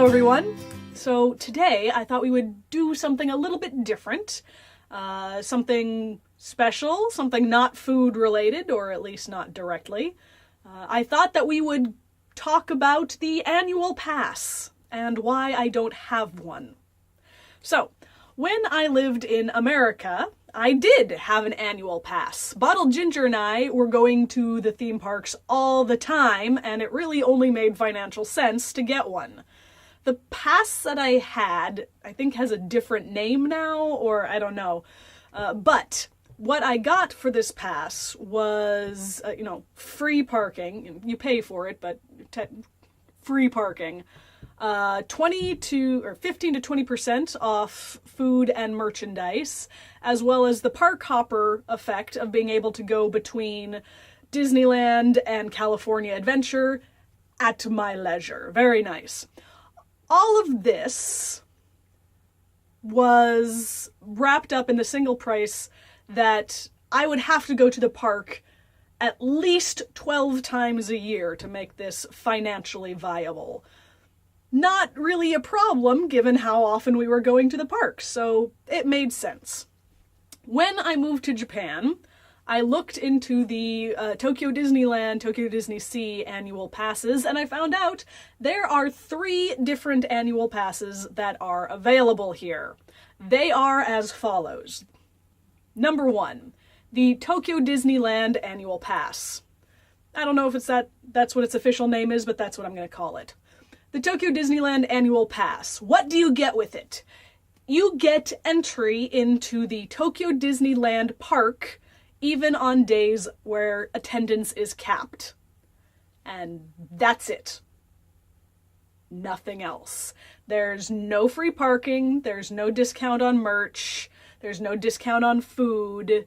Hello everyone! So today I thought we would do something a little bit different, something special, something not food related, or at least not directly. I thought that we would talk about the annual pass and why I don't have one. So, when I lived in America, I did have an annual pass. Bottled Ginger and I were going to the theme parks all the time, and it really only made financial sense to get one. The pass that I had, I think has a different name now, or I don't know. But what I got for this pass was, free parking. You pay for it, but free parking. 15 to 20% off food and merchandise, as well as the park hopper effect of being able to go between Disneyland and California Adventure at my leisure. Very nice. All of this was wrapped up in the single price that I would have to go to the park at least 12 times a year to make this financially viable. Not really a problem given how often we were going to the parks, so it made sense. When I moved to Japan, I looked into the Tokyo Disneyland, Tokyo Disney Sea annual passes, and I found out there are 3 different annual passes that are available here. They are as follows. Number 1, the Tokyo Disneyland Annual Pass. I don't know if that's what its official name is, but that's what I'm going to call it. The Tokyo Disneyland Annual Pass. What do you get with it? You get entry into the Tokyo Disneyland Park even on days where attendance is capped. And that's it. Nothing else. There's no free parking, there's no discount on merch, there's no discount on food,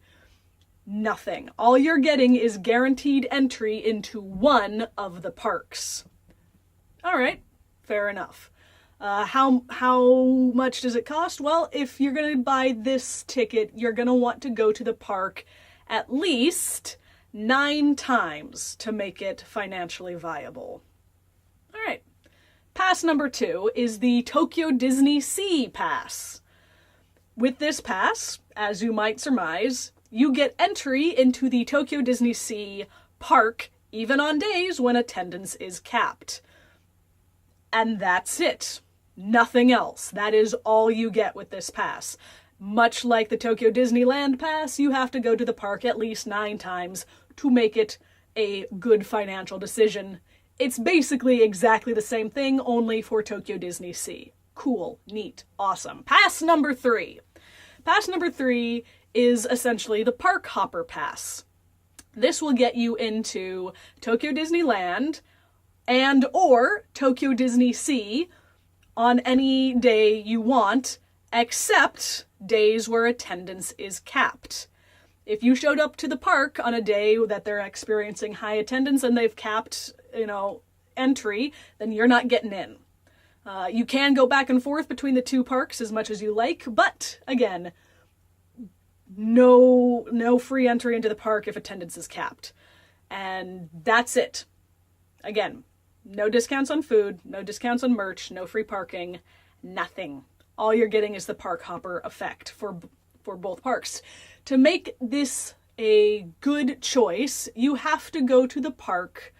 nothing. All you're getting is guaranteed entry into one of the parks. Alright, fair enough. How much does it cost? Well, if you're going to buy this ticket, you're going to want to go to the park at least 9 times to make it financially viable. Alright. Pass number 2 is the Tokyo Disney Sea Pass. With this pass, as you might surmise, you get entry into the Tokyo Disney Sea Park even on days when attendance is capped. And that's it. Nothing else. That is all you get with this pass. Much like the Tokyo Disneyland Pass, you have to go to the park at least 9 times to make it a good financial decision. It's basically exactly the same thing, only for Tokyo Disney Sea. Cool, neat, awesome. Pass number 3. Pass number 3 is essentially the Park Hopper Pass. This will get you into Tokyo Disneyland and or Tokyo Disney Sea on any day you want, except days where attendance is capped. If you showed up to the park on a day that they're experiencing high attendance and they've capped, entry, then you're not getting in. You can go back and forth between the 2 parks as much as you like, but again, no free entry into the park if attendance is capped. And that's it. Again, no discounts on food, no discounts on merch, no free parking, nothing. All you're getting is the park hopper effect for both parks. To make this a good choice, you have to go to the park,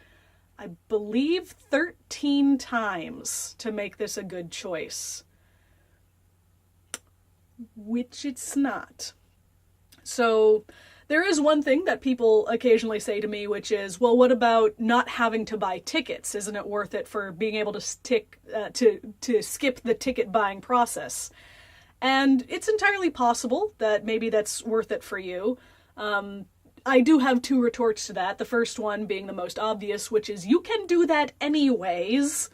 I believe, 13 times to make this a good choice. Which it's not. So there is one thing that people occasionally say to me, which is, well, what about not having to buy tickets? Isn't it worth it for being able to skip the ticket buying process? And it's entirely possible that maybe that's worth it for you. I do have 2 retorts to that. The first one being the most obvious, which is you can do that anyways,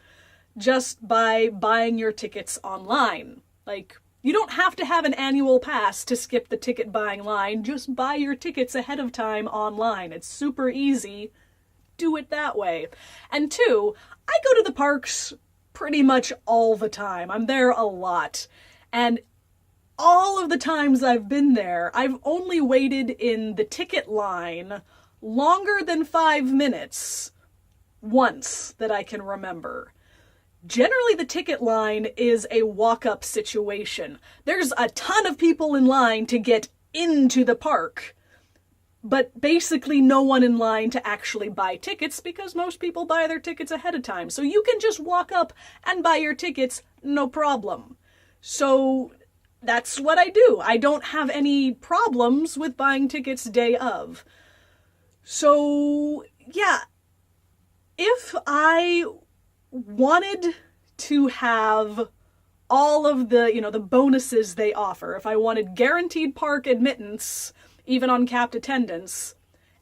just by buying your tickets online. Like, you don't have to have an annual pass to skip the ticket buying line. Just buy your tickets ahead of time online. It's super easy. Do it that way. And 2, I go to the parks pretty much all the time. I'm there a lot. And all of the times I've been there, I've only waited in the ticket line longer than 5 minutes once that I can remember. generally the ticket line is a walk-up situation. There's a ton of people in line to get into the park, but basically no one in line to actually buy tickets because most people buy their tickets ahead of time. So you can just walk up and buy your tickets, no problem. So that's what I do. I don't have any problems with buying tickets day of. So, yeah, if I wanted to have all of the, the bonuses they offer, if I wanted guaranteed park admittance, even on capped attendance,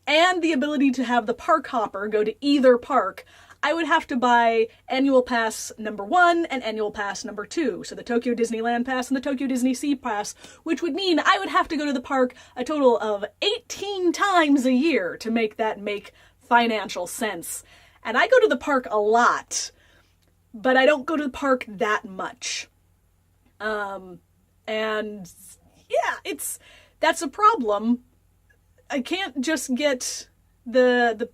and the ability to have the park hopper go to either park, I would have to buy Annual Pass number 1 and Annual Pass number 2. So the Tokyo Disneyland Pass and the Tokyo Disney Sea Pass, which would mean I would have to go to the park a total of 18 times a year to make that make financial sense. And I go to the park a lot, but I don't go to the park that much. And yeah, that's a problem. I can't just get the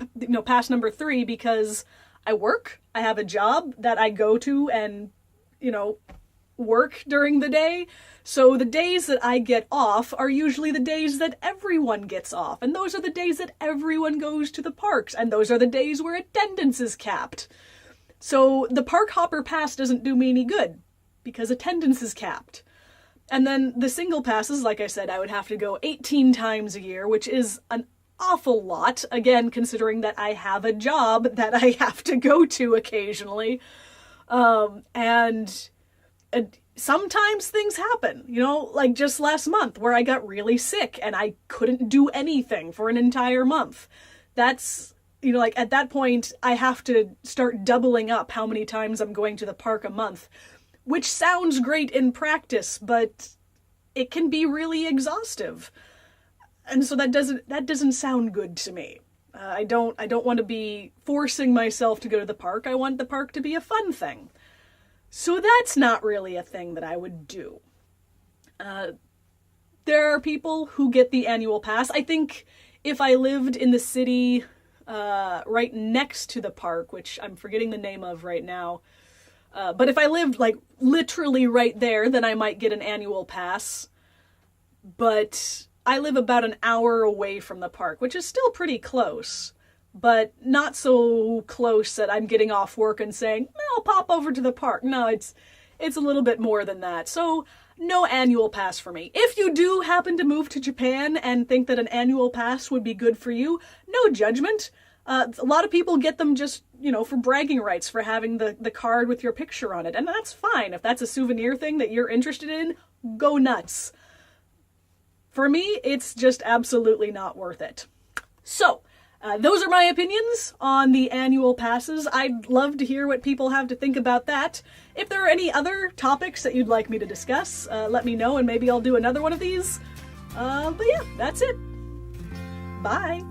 pass number 3 because I work. I have a job that I go to and, work during the day. So the days that I get off are usually the days that everyone gets off. And those are the days that everyone goes to the parks. And those are the days where attendance is capped. So the park hopper pass doesn't do me any good because attendance is capped. And then the single passes, like I said, I would have to go 18 times a year, which is an awful lot, again, considering that I have a job that I have to go to occasionally. And sometimes things happen, like just last month where I got really sick and I couldn't do anything for an entire month. That's, like at that point, I have to start doubling up how many times I'm going to the park a month, which sounds great in practice, but it can be really exhaustive. And so that doesn't sound good to me. I don't want to be forcing myself to go to the park. I want the park to be a fun thing. So that's not really a thing that I would do. There are people who get the annual pass. I think if I lived in the city right next to the park, which I'm forgetting the name of right now, but if I lived like literally right there, then I might get an annual pass. But I live about an hour away from the park, which is still pretty close, but not so close that I'm getting off work and saying, I'll pop over to the park. No, it's a little bit more than that. So no annual pass for me. If you do happen to move to Japan and think that an annual pass would be good for you, no judgment. A lot of people get them just, for bragging rights, for having the card with your picture on it. And that's fine. If that's a souvenir thing that you're interested in, go nuts. For me, it's just absolutely not worth it. So, those are my opinions on the annual passes. I'd love to hear what people have to think about that. If there are any other topics that you'd like me to discuss, let me know and maybe I'll do another one of these. But yeah, that's it. Bye.